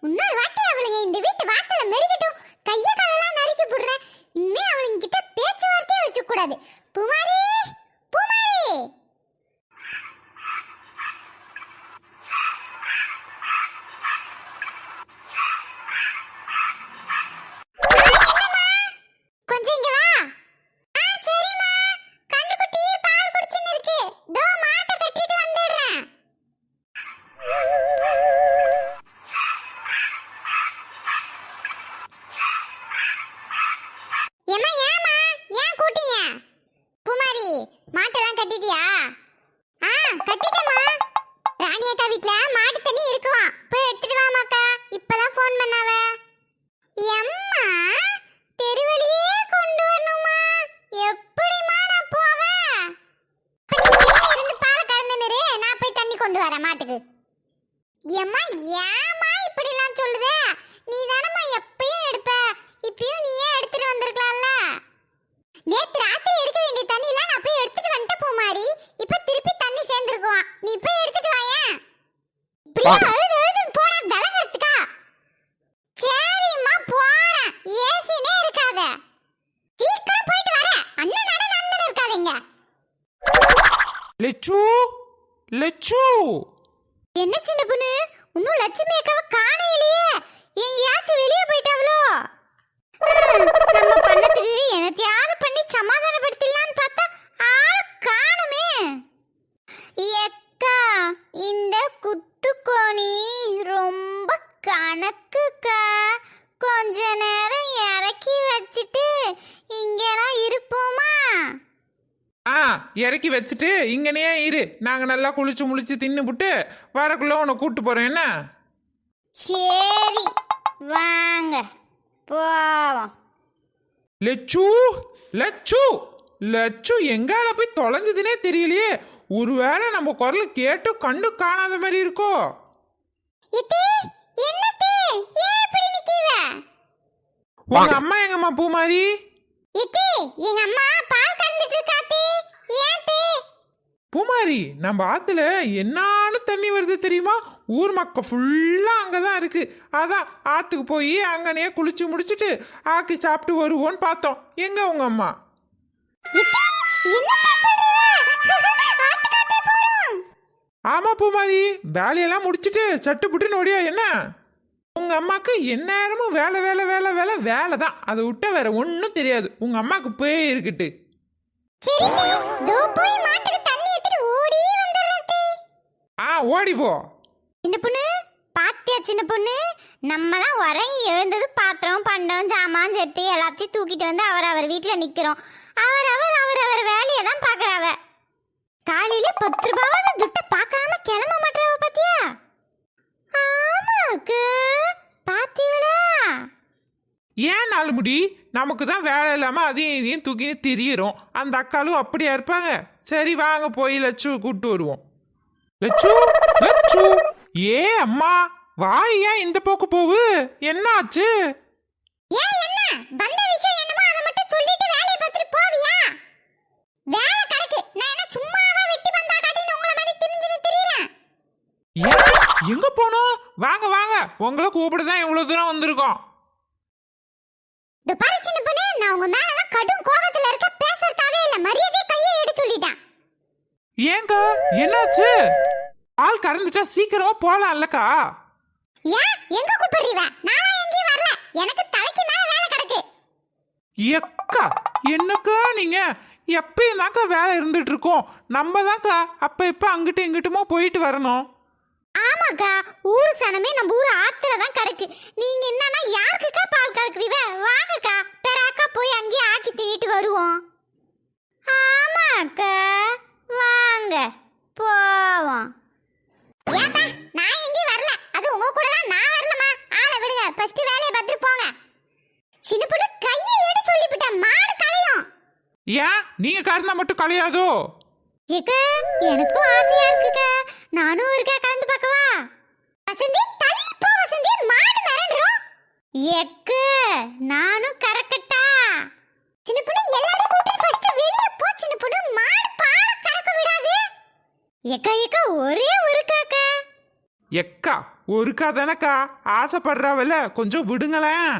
இன்னொரு வாட்டி அவளுங்க இந்த வீட்டு வாசல்ல மெரிக்கட்டும், கைய காலெல்லாம் நறுக்கி போடுறேன். இனிமே அவளுங்க கிட்ட பேச்சுவார்த்தையே வச்சு கூடாது. பூமாரி, பூமாரி. கொஞ்சம் இங்க வா. சரிம்மா. கண்ணுக்குட்டி பால் குடிச்சின்னு இருக்கு. தோ மாட்டை கட்டிட்டு வந்துடுறேன். ஏம்மா ஏம்மா ஏன் கூட்டிங்க? பூமாரி மாட்டெல்லாம் கட்டிட்டியா? கட்டிட்டேம்மா. ராணி அக்கா வீட்ல மாட்டு தண்ணி இருக்குவா, போய் எடுத்துட்டு வாமாக்கா. இப்பதான் ஃபோன் பண்ணாவ. எம்மா தெருவழியே கொண்டு வரணுமா? எப்படிமா நான் போவேன்? இருந்து பால கறந்து நிறு, நான் போய் தண்ணி கொண்டு வரேன் மாட்டுக்கு. எம்மா ஏம்மா இப்படிலாம் சொல்லுத? நீ தானம்மா எப்பயும் எடுப்ப, இப்பயும் நீயே எடுத்துட்டு வந்திருக்கலாம்ல. நேத்து ராத்திரி எடுக்க வேண்டிய தண்ணி எல்லாம் நான் போய் எடுத்துட்டு வந்துட்ட பூமாரி. இப்ப திருப்பி தண்ணி சேர்ந்துருக்குவான், நீ போய் எடுத்துட்டு வாயேன். இப்படியே அழுது அழுது போற விளங்குறதுக்கா? சரிம்மா போறேன், ஏசினே இருக்காத. சீக்கிரம் போயிட்டு வர, அண்ணன் நடந்து இருக்காதீங்க. லெச்சு, லெச்சு. என்ன சின்ன பொண்ணு, இன்னும் லட்சுமி அக்காவை காணையிலேயே? எங்கேயாச்சும் வெளியே போயிட்டாவளோ? நம்ம பண்ணதுக்கு என்னத்தையாவது பண்ணி சமாதானப்படுத்திடலான்னு பார்த்தா ஆள காணுமே. எக்கா, இந்த குத்துக்கோணி ரொம்ப கணக்குக்கா. கொஞ்ச நேரம் இறக்கி வச்சுட்டு இங்கெல்லாம் இருப்போமா? இறக்கி வச்சுட்டு இங்கனே இரு. நாங்க நல்லா குளிச்சு முழிச்சு தின்னுபுட்டு வரக்குள்ள உன்னை கூட்டு போறோம். என்ன? சரி வாங்க போவோம். லெச்சு, லெச்சு, லெச்சு எங்கால போய் தொலைஞ்சதுனே தெரியலையே. ஒருவேளை நம்ம குரல் கேட்டு கண்ணு காணாத மாதிரி இருக்கோ? உங்க அம்மா எங்கம்மா பூமாரி? எங்க அம்மா பால் கறந்துட்டு இருக்காத்தி. ஏத்தி பூமாரி, நம்ம ஆத்துல என்னான்னு தண்ணி வருது தெரியுமா? ஊர் மக்க ஃபுல்லா அங்கதான் இருக்கு. அதான் ஆத்துக்கு போய் அங்கனே குளிச்சு முடிச்சுட்டு ஆக்கி சாப்பிட்டு வருவோன்னு பார்த்தோம். எங்க உங்க அம்மா? ஆமா பூமாரி, வேலையெல்லாம் முடிச்சுட்டு சட்டு புட்டுன்னு ஓடியா. என்ன உங்க அம்மாக்கு எந்நேரமும் வேலை வேலை வேலை வேலை வேலை தான். அதை விட்ட வேற ஒன்றும் தெரியாது. உங்க அம்மாக்கு போய் இருக்கட்டு. ஓடி போ. சின்ன பொண்ணு பாத்தியா? சின்ன பொண்ணு, நம்ம தான் உறங்கி எழுந்தது பாத்திரம் பண்டம் ஜாமான் சட்டி எல்லாத்தையும் தூக்கிட்டு வந்து அவர் வீட்டுல நிக்கிறோம். அவர் வேலையை தான் பாக்குறாவ. காலையில 10 ரூபாவது துட்ட பார்க்காம கிளம்ப மாட்டாவ பாத்தியா? ஆமாக்கு பாத்தீங்களா? ஏன் நாலு முடி, நமக்கு தான் வேலை இல்லாம அதையும் இதையும் தூக்கின்னு திரியிறோம். அந்த அக்காலும் அப்படியா இருப்பாங்க? சரி வாங்க போய் லட்சு கூப்பிட்டு வருவோம். லட்சு, லட்சு. ஏ அம்மா, வாய் ஏன் இந்த போக்கு போவு? என்னாச்சு? ஏன் என்ன வந்த விஷயம் என்னமோ அத மட்டும் சொல்லிட்டு வேலைய பார்த்துட்டு போவியா? வேலை கரெக்ட். நான் என்ன சும்மாவா வெட்டி வந்தா காட்டின்னு உங்கள மாதிரி திரிஞ்சிட்டு திரியறேன்? ஏன் எங்க போனோம்? வாங்க வாங்க, உங்களை கூப்பிட தான் இவ்வளவு தூரம் வந்திருக்கோம். இந்த பாரு சின்ன பொண்ணு, நான் உங்க மேல எல்லாம் கடும் கோபத்துல இருக்க, பேசறதாவே இல்ல. மரியாதை கையை எடு சொல்லிட்டேன். ஏங்க என்னாச்சு? ஆள் கறந்துட்டா சீக்கிரமா போலாம் இல்லக்கா? ஏன் எங்க கூப்பிடுறீவ? நான் எங்கேயும் வரல, எனக்கு தலைக்கு மேல வேலை கிடக்கு. எக்கா, என்னக்கா நீங்க எப்பயும் தாக்கா வேலை இருந்துட்டு இருக்கோம். நம்ம தாக்கா அப்ப இப்ப அங்கிட்டு இங்கிட்டுமா போயிட்டு வரணும். ஆமாக்கா, ஊரு சனமே நம்ம ஊரு ஆத்துல தான் கிடக்கு. நீங்க என்னன்னா யாருக்குக்கா பால் கறக்குறீவ? வாங்கக்கா, பெராக்கா போய் அங்கேயே ஆக்கி தின்னுட்டு வருவோம். ஆமாக்கா வாங்க போவோம். ஏப்பா, நான் எங்கேயும் வரல. அது உங்க கூட தான். நான் வரலமா. ஆளை விடுங்க, ஃபர்ஸ்ட் வேலையை பார்த்துட்டு போங்க. சின்ன பொண்ணு கையை எடு சொல்லிவிட்ட, மாடு கலையும். ஏன் நீங்க கறந்தா மட்டும் கலையாதோ? ஏக்கா, எனக்கும் ஆசையா இருக்குக்கா. நானும் இருக்கா கலந்து பார்க்கவா? வசந்தி தள்ளி போ வசந்தி, மாடு மிரண்டுரும். ஏக்கா, நானும் கறக்கட்டா? சின்ன பொண்ணு எல்லாரும் கூட்டி ஃபர்ஸ்ட் வெளிய போ. சின்ன பொண்ணு மாடு பால் கறக்க விடாது. ஏக்கா ஏக்கா, ஒரே ஒரு காக்கா. எக்கா ஒருக்கா தானக்கா ஆசைப்படுறாவல கொஞ்சம் விடுங்களேன்.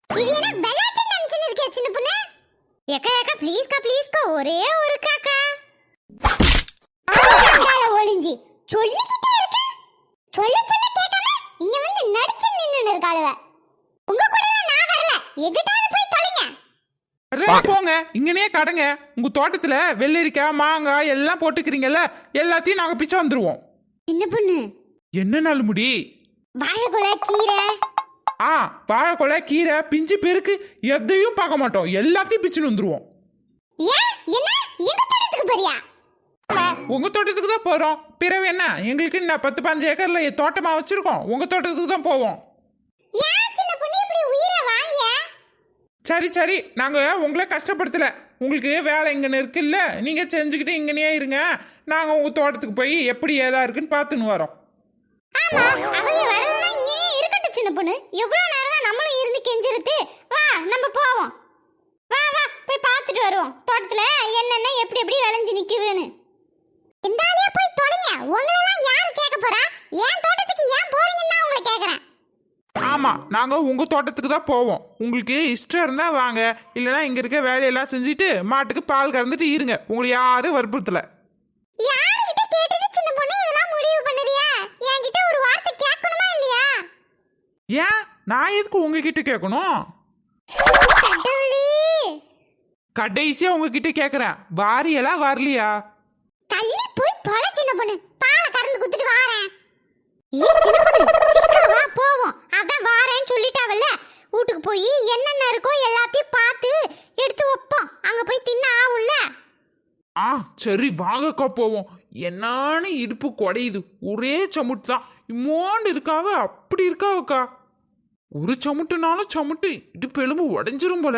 இது என்ன விளையாட்டு நினைச்சுன்னு இருக்கே சின்ன பொண்ணு? ஏக்கா ப்ளீஸ்க்கா ஒரே ஒரு காக்கா. ஒளிஞ்சி சொல்லிக்கிட்டே இருக்க. சொல்ல கேட்காம இங்க வந்து நடிச்சு நின்னு இருக்காளுவ. உங்க கூட நான் வரல. எங்கிட்டாவது போய் தொலைங்க. போங்க இங்கனே கடங்க. உங்க தோட்டத்துல வெள்ளரிக்காய் மாங்காய் எல்லாம் போட்டுக்கிறீங்கல்ல, எல்லாத்தையும் நாங்க பிச்சை வந்துருவோம். சின்ன பொண்ணு என்ன நாள் முடி? வாழைக்குலை கீரை. வாழைக்குலை கீரை பிஞ்சு பெருக்கு எதையும் பார்க்க மாட்டோம், எல்லாத்தையும் பிச்சுன்னு வந்துருவோம். ஏன் என்ன எங்க தோட்டத்துக்கு போறியா? உங்க தோட்டத்துக்கு தான் போறோம். பிறகு என்ன, எங்களுக்கு என்ன 10-15 ஏக்கர்ல தோட்டமா வச்சிருக்கோம், உங்க தோட்டத்துக்கு தான் போவோம். ஏன் சின்ன பொண்ணு இப்படி உயிரை வாங்கிய? சரி நாங்க உங்களை கஷ்டப்படுத்தல. உங்களுக்கு வேலை இங்கன்னு இருக்குல்ல, நீங்க செஞ்சுக்கிட்டு இங்கனே இருங்க. நாங்க உங்க தோட்டத்துக்கு போய் எப்படி ஏதா இருக்குன்னு பார்த்துன்னு வரோம். ஆமா, அவங்க வரலன்னா இங்கேயே இருக்கட்டும் சின்ன பொண்ணு. எவ்வளவு நேரம் தான் நம்மளும் இருந்து கெஞ்சிருது? வா நம்ம போவோம். வா போய் பார்த்துட்டு வருவோம் தோட்டத்துல என்னென்ன எப்படி விளைஞ்சு நிக்குதுன்னு. இந்த ஆளியா போய் தொலைங்க. உங்களெல்லாம் யார் கேட்க போறா? ஏன் தோட்டத்துக்கு ஏன் போறீங்கன்னு தான் உங்களை கேக்குறேன். ஆமா, நாங்க உங்க தோட்டத்துக்கு தான் போவோம். உங்களுக்கு இஷ்டம் இருந்தா வாங்க, இல்லைன்னா இங்க இருக்க வேலையெல்லாம் செஞ்சுட்டு மாட்டுக்கு பால் கறந்துட்டு இருங்க. உங்களை யாரும் வற்புறுத்தல. யார்கிட்ட கேட்டுட்டு சின்ன பொண்ணு இதெல்லாம் முடிவு பண்ணுறியா? என்கிட்ட ஒரு வார்த்தை கேட்கணுமா இல்லையா? ஏன் நான் எதுக்கு உங்ககிட்ட கேட்கணும்? கடவுளே, கடைசியா உங்ககிட்ட கேக்குறேன், வாரியெல்லாம் வரலையா? தள்ளி போய் தொலை சின்ன பொண்ணு. பாலை கறந்து குத்துட்டு வாரேன். சின்ன பொண்ணு சீக்கிரம் வா போவோம். அதான் வாரேன்னு சொல்லிட்டாவல்ல. வீட்டுக்கு போய் என்னென்ன இருக்கோ எல்லாத்தையும் பார்த்து எடுத்து வைப்போம். அங்க போய் தின்ன ஆகும்ல. சரி வாங்கக்கா போவோம். என்னான்னு இடுப்பு குடையுது, ஒரே சமுட்டு தான். இம்மோண்டு இருக்காவ அப்படி இருக்காவக்கா. ஒரு சமுட்டுனாலும் சமுட்டு இடுப்பு எலும்பு உடைஞ்சிரும் போல.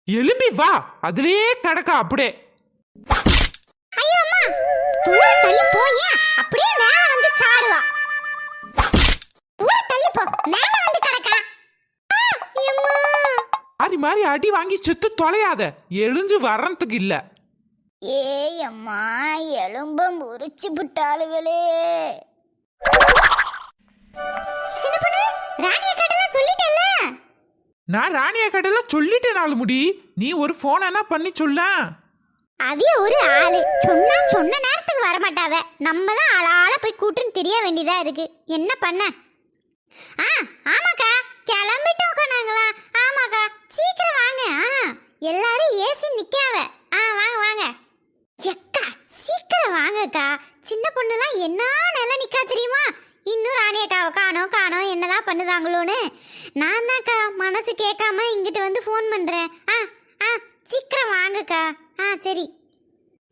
எலும்பி வா, அதுலயே கிடக்கா அப்படியே. ஐயோ அம்மா, தூர தள்ளி போயே. அப்படியே மேல வந்து சாடுவா. தூர தள்ளி போ, மேல வந்து கிடக்கா. அம்மா, அது மாதிரி அடி வாங்கி செத்து தொலையாத, எழுஞ்சு வர்றதுக்கு இல்ல. ஏய் அம்மா, எலும்ப முறிச்சு விட்டாளுகளே. சின்ன பொண்ணு, ராணிய கடல சொல்லிட்டேல்ல. நான் ராணியா கடையில சொல்லிட்டேன் நாலு முடி. நீ ஒரு போன் என்ன பண்ணி சொல்ல. அவிய ஒரு ஆளு சொன்ன நேரத்துக்கு வரமாட்டாவ. நம்ம தான் ஆளால போய் கூட்டுன்னு தெரிய வேண்டியதா இருக்கு. என்ன பண்ண? ஆமாக்கா கிளம்பிட்டோக்கா நாங்களா. ஆமாக்கா சீக்கிரம் வாங்க. எல்லாரும் ஏசி நிக்காவ. வாங்க எக்கா சீக்கிரம் வாங்கக்கா. சின்ன பொண்ணுலாம் என்ன நல்லா நிக்கா தெரியுமா? இன்னும் ராணியக்காவை காணோம் என்னதான் பண்ணுதாங்களோன்னு நான் தான்க்கா மனசு கேட்காம இங்கிட்ட வந்து ஃபோன் பண்றேன். சீக்கிரம் வாங்கக்கா. சரி.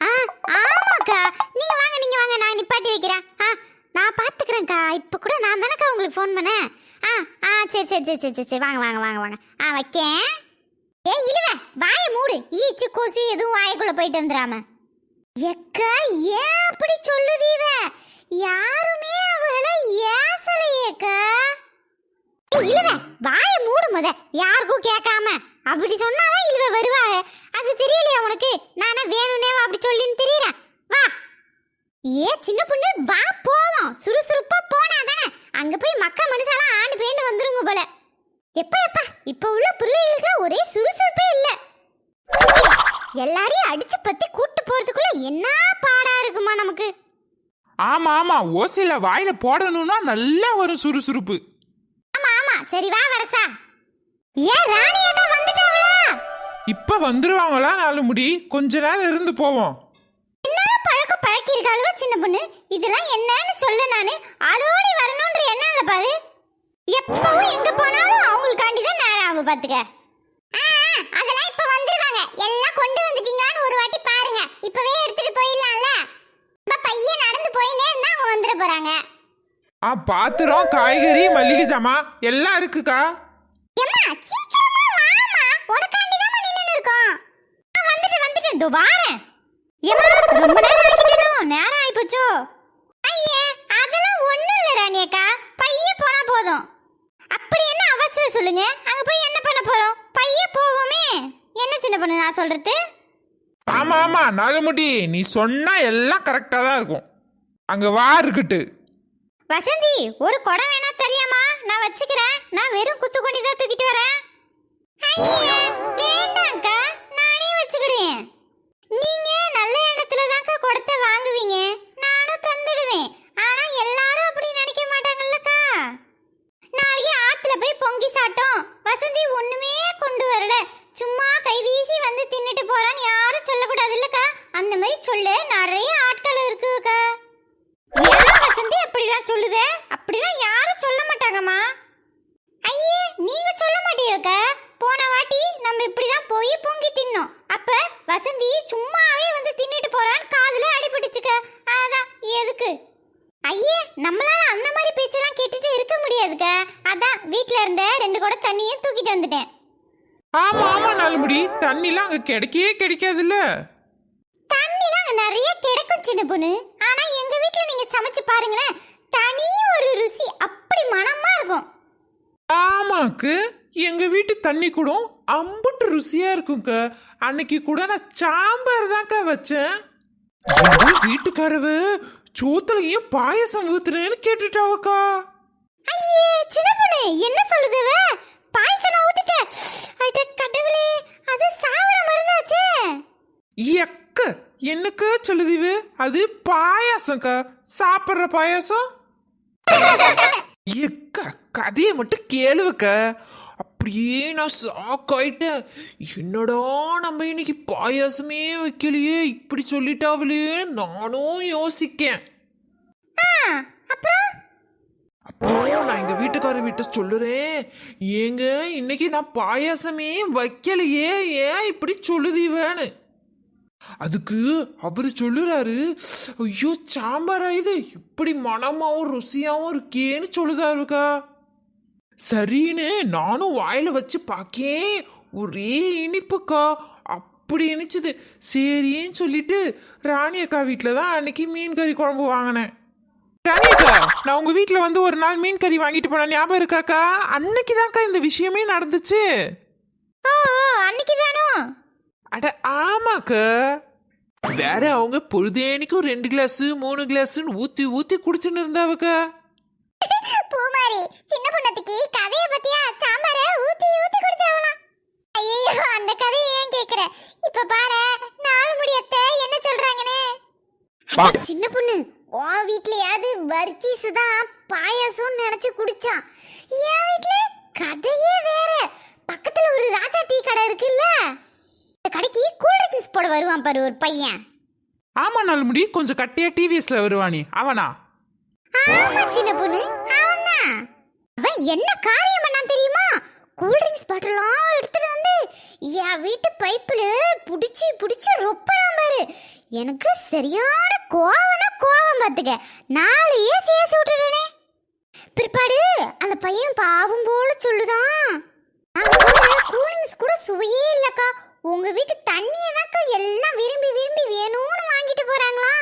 ஆமாக்கா நீங்க வாங்க, நான் நிப்பாட்டி வைக்கிறேன். நான் பாத்துக்கிறேன்க்கா. இப்ப கூட நான் தானக்கா உங்களுக்கு ஃபோன் பண்ணேன். சரி வாங்க. வைக்கேன். இழுவ வாயை மூடு. ஈச்சு கொசு எதுவும் வாய்க்குள்ள போயிட்டு வந்துடாம. எக்கா ஏன் அப்படி சொல்லுதீவ? யாருமே அவளை ஏசலையேக்கா. இழுவ வாயை மூடு முத, யாருக்கும் கேட்காம. அப்படி சொன்னாதான் இழுவ வருவாங்க. அது தெரியலையா உனக்கு? நானே வேணும்னே அப்படி சொல்லின்னு தெரியறேன். வா சின்ன பொண்ணு வா போவோம். சுறுசுறுப்பா போனாதானே அங்க போய் மக்கள் மனுஷாலாம் ஆண்டு பேண்டு வந்துருங்க போல. எப்பா இப்ப உள்ள பிள்ளைகளுக்கு ஒரே சுறுசுறுப்பே இல்ல. எல்லாரையும் அடிச்சு பத்தி கூட்டு போறதுக்குள்ள என்ன பாடா இருக்குமா நமக்கு. ஆமா ஓசில வாயில போடணும்னா நல்லா வரும் சுறுசுறுப்பு. ஆமா சரி வா வரசா. ஏன் ராணியக்கா வந்துட்டாங்களா? இப்ப வந்துருவாங்களா நாலு முடி? கொஞ்ச நேரம் இருந்து போவோம். என்ன பழக்கம் பழக்கி இருக்காளுவ சின்ன பொண்ணு. இதெல்லாம் என்னன்னு சொல்ல நானு ஆளோடி வரணும்ன்ற எண்ணம்ல பாரு. எப்பவும் எங்க போனாலும் அவங்களுக்காண்டி தான் நேரம் ஆகும் பாத்துக்க. அதெல்லாம் இப்ப வந்துருவாங்க. எல்லாம் கொண்டு வந்துட்டீங்களான்னு ஒரு வாட்டி பாருங்க. இப்பவே எடுத்துட்டு போயிடலாம்ல. நம்ம பையன் நடந்து போயினே இருந்தா அவங்க வந்துட போறாங்க. பாத்திரம் காய்கறி மல்லிகை சாமான் எல்லாம் இருக்குக்கா. எம்மா சீக்கிரமா வாமா, உனக்காண்டி தான் நின்னு இருக்கோம். வந்துட்டு இதோ வாரேன். எம்மா ரொம்ப நேரம் ஆகிட்டேனோ? நேரம் ஆயிப்போச்சோ? ஐயே அதெல்லாம் ஒண்ணும் இல்ல ராணியக்கா. பைய போனா போதும். அப்படி என்ன அவசரம் சொல்லுங்க. அங்க போய் என்ன பண்ண போறோம்? பைய போவோமே. என்ன சின்ன பொண்ணு நான் சொல்றது? ஆமா நாலுமுடி நீ சொன்னா எல்லாம் கரெக்டா தான் இருக்கும். அங்க வா இருக்கட்டு. வசந்தி ஒரு குடம் வேணா தெரியாமா? நான் வச்சுக்கிறேன். நான் வெறும் குத்து கொண்டு தான் தூக்கிட்டு வரேன். ஐயா வேண்டாம்க்கா, நானே வச்சுக்கிடுவேன். நீங்க நல்ல இடத்துல தான்க்கா குடத்தை வாங்குவீங்க, நானும் தந்துடுவேன். ஆனா எல்லாரும் அப்படி நினைக்க மாட்டாங்கல்லக்கா. நாளைக்கு ஆத்துல போய் பொங்கி சாட்டோம், வசந்தி ஒண்ணுமே கொண்டு வரல, சும்மா கை வீசி வந்து தின்னுட்டு போறான்னு யாரும் சொல்லக்கூடாது இல்லக்கா. அந்த மாதிரி சொல்ல நிறைய ஆட்கள் இருக்குக்கா. ஏன் வசந்தி அப்படிலாம் சொல்லுதே? அப்படிலாம் யாரும் சொல்ல மாட்டாங்கம்மா. ஐயே நீங்க சொல்ல மாட்டீங்கக்கா. போன வாட்டி நம்ம இப்படிதான் போய் பொங்கி தின்னோம். அப்ப வசந்தி சும்மாவே வந்து தின்னுட்டு போறான்னு காதுல அடிபட்டுச்சுக்க. அதான் எதுக்கு? ஐயே நம்மளால அந்த மாதிரி பேச்செல்லாம் கேட்டுட்டு இருக்க முடியாதுக்க. அதான் வீட்ல இருந்த 2 குடம் தண்ணியும் தூக்கிட்டு வந்துட்டேன். ஆமா ஆமா நாலுமுடி, தண்ணிலாம் அங்க கிடைக்கவே கிடைக்காதுல்ல. தண்ணிலாம் அங்க நிறைய கிடைக்கும் சின்ன பொண்ணு. ஆனா எங்க வீட்ல நீங்க சமைச்சு பாருங்களேன், தனி ஒரு ருசி, அப்படி மணமா இருக்கும். ஆமாக்கு, எங்க வீட்டு தண்ணி கூட அம்புட்டு ருசியா இருக்கும்க்க. அன்னைக்கு கூட நான் சாம்பார் தான்க்கா வச்சேன். எங்க வீட்டுக்காரவ சோத்துலையும் பாயசம் ஊத்துறேன்னு கேட்டுட்டாவக்கா. ஐயே சின்ன பொண்ணு என்ன சொல்லுதுவ? பாயசம் ஊத்திட்ட? அட கடவுளே, அது சாவர மருந்தாச்சே. எக்க என்னக்கா சொல்லுதீவு? அது பாயாசம்க்கா, சாப்பிட்ற பாயாசம். எக்கா கதையை மட்டும் கேளுவக்க. அப்படியே நான் ஷாக்காயிட்டேன். என்னடா நம்ம இன்னைக்கு பாயாசமே வைக்கலையே, இப்படி சொல்லிட்டாவளே நானும் யோசிக்கேன். அப்போ நான் எங்க வீட்டுக்கார வீட்டை சொல்லுறேன், ஏங்க இன்னைக்கு நான் பாயாசமே வைக்கலையே, ஏன் இப்படி சொல்லுதீவேன்னு. அதுக்கு அவரு சொல்லுறாரு, ஐயோ சாம்பாரா இது, இப்படி மனமாவும் ருசியாவும் இருக்கேன்னு சொல்லுதாருக்கா. சரின்னு நானும் வாயில வச்சு பாக்கேன், ஒரே இனிப்புக்கா. அப்படி இனிச்சுது. சரின்னு சொல்லிட்டு ராணி அக்கா வீட்டில் தான் அன்னைக்கு மீன் கறி குழம்பு வாங்கினேன். ராணி அக்கா, நான் உங்க வீட்டில் வந்து ஒரு நாள் மீன் கறி வாங்கிட்டு போன ஞாபகம் இருக்காக்கா? அன்னைக்கு தான்க்கா இந்த விஷயமே நடந்துச்சு. அன்னைக்கு தானோ? அட ஆமாக்கா. வேற அவங்க பொழுதேனிக்கும் 2 கிளாஸ் 3 கிளாஸ்ன்னு ஊத்தி ஊத்தி குடிச்சுன்னு இருந்தாவக்கா. பூமாரி சின்ன பொண்ணத்துக்கு கதைய பத்தியா? சாம்பார ஊத்தி ஊத்தி குடிச்சாவலாம். ஐயோ அந்த கதையை ஏன் கேக்குற? இப்ப பாரு நாலு முடியத்த என்ன சொல்றாங்கன்னு. சின்ன பொண்ணு உன் வீட்லயாவது வர்க்கீஸ் தான் பாயாசம் நினைச்சு குடிச்சான். என் வீட்ல கதையே வேற. பக்கத்துல ஒரு ராஜா டீ கடை இருக்குல்ல, இந்த கடைக்கு கூல்ட்ரிங்க்ஸ் போட வருவான் பாரு ஒரு பையன். ஆமா நாலுமுடி, கொஞ்சம் கட்டியா டிவிஎஸ்ல வருவானி அவனா? ஆமா சின்ன பொண்ணு அவன்தான். அவன் என்ன காரியம் பண்ணான் தெரியுமா? கூல்ட்ரிங்க்ஸ் பாட்டிலாம் எடுத்துட்டு வந்து என் வீட்டு பைப்புல புடிச்சு புடிச்சு ரொப்பறான் பாரு. எனக்கு சரியான கோவம்னா கோவம் பார்த்துக்க. 4 ஏசி விட்டுட்டேனே. பிற்பாடு அந்த பையன் பாவம் போல சொல்லுதான், கூலிங்ஸ் கூட சுவையே இல்லக்கா, உங்க வீட்டு தண்ணியை தான்க்கா எல்லாம் விரும்பி விரும்பி வேணும்னு வாங்கிட்டு போறாங்களா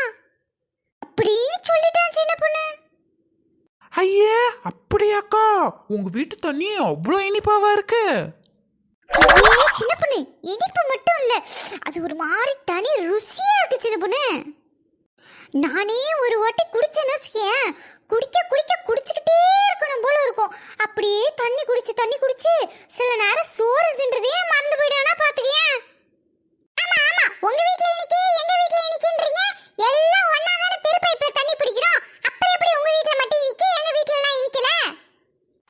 அப்படின்னு சொல்லிட்டான் சின்ன பொண்ணு. ஐயே அப்படியாக்கா? உங்க வீட்டு தண்ணி அவ்வளோ இனிப்பாவா இருக்கு? ஐயே சின்ன பொண்ணு, இனிப்பு மட்டும் இல்ல, அது ஒரு மாதிரி தனி ருசியா இருக்கு சின்ன பொண்ணு. நானே ஒரு வாட்டி குடிச்சேன்னு வச்சுக்கேன், குடிக்க குடிக்க குடிச்சுக்கிட்டே இருக்கணும் போல இருக்கும். அப்படியே தண்ணி குடிச்சு சில நேரம் சோறு தின்றதே மறந்து போயிடானா பாத்துக்கேன். ஆமா ஆமா, உங்க வீட்ல இன்னைக்கு எங்க வீட்ல இன்னைக்குன்றீங்க, எல்லாம் ஒண்ணா தான திருப்பைப்புல தண்ணி பிடிக்கிறோம். அப்புறம் எப்படி உங்க வீட்ல மட்டும் இன்னைக்கு எங்க வீட்ல எல்லாம் இன்னைக்கல?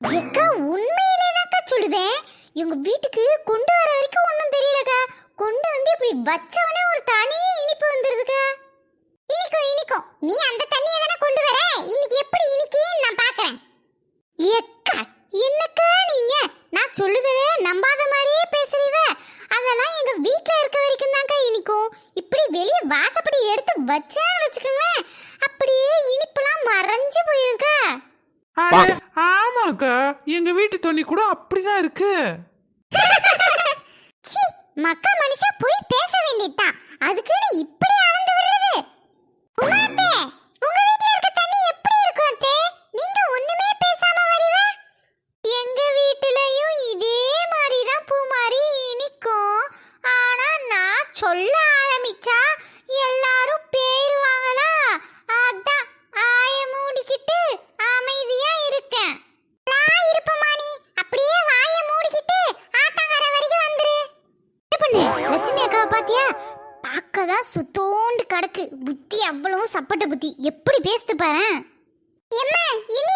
ஏக்கா உண்மையிலே தான்க்கா சொல்லுதேன், இவங்க வீட்டுக்கு கொண்டு வர வரைக்கும் ஒண்ணும் தெரியலக்கா. கொண்டு வந்து இப்படி வச்சவனே ஒரு தனி இனிப்பு வந்துருதுக்கா. இனிக்கும் நீ அந்த தண்ணியை தானே கொண்டு வர, இன்னைக்கு எப்படி இனிக்கேன்னு நான் பாக்குறேன். ஏக்கா என்னக்கா நீங்க, நான் சொல்லுதே நம்பாத மாதிரியே பேசுறீவ. அதெல்லாம் எங்க வீட்ல இருக்க வரைக்கும் தான்க்கா இனிக்கும். இப்படி வெளியே வாசப்படி எடுத்து வச்சான்னு வச்சுக்கோங்க, அப்படியே இனிப்புலாம் மறைஞ்சு போயிருக்கா. ஆமாக்கா, எங்க வீட்டு தண்ணி கூட அப்படிதான் இருக்கு. மக்கா மனுஷா போய் பேச வேண்டியதுதான், அதுக்குன்னு இப்படி அளந்து விடுறது. உமாத்தே, உங்க வீட்ல இருக்க தண்ணி எப்படி இருக்கும் அத்தே? நீங்க ஒண்ணுமே பேசாம வரீவ. எங்க வீட்லயும் இதே மாதிரி தான் பூமாரி இனிக்கும். ஆனா நான் சொல்ல ஆரம்பிச்சா எல்லாரும் பேருவாங்களா, அதான் பாத்தியா பார்க்கதான் சுத்தோண்டு கிடக்கு புத்தி அவ்வளவு சப்பட்ட புத்தி எப்படி பேசுது பாரு எம்மா இனி